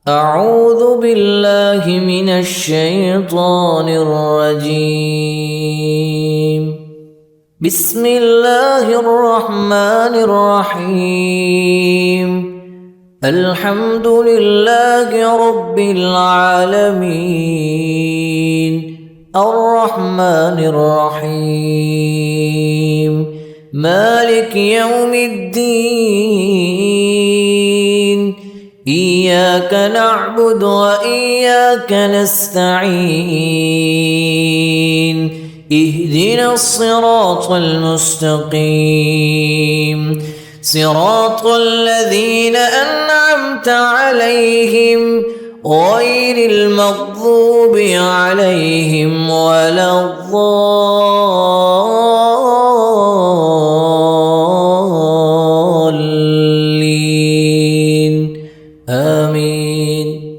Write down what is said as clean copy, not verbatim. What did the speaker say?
أعوذ بالله من الشيطان الرجيم. بسم الله الرحمن الرحيم. الحمد لله رب العالمين الرحمن الرحيم مالك يوم الدين إياك نعبد وإياك نستعين اهدنا الصراط المستقيم صراط الذين أنعمت عليهم غير المغضوب عليهم ولا الضالين آمين.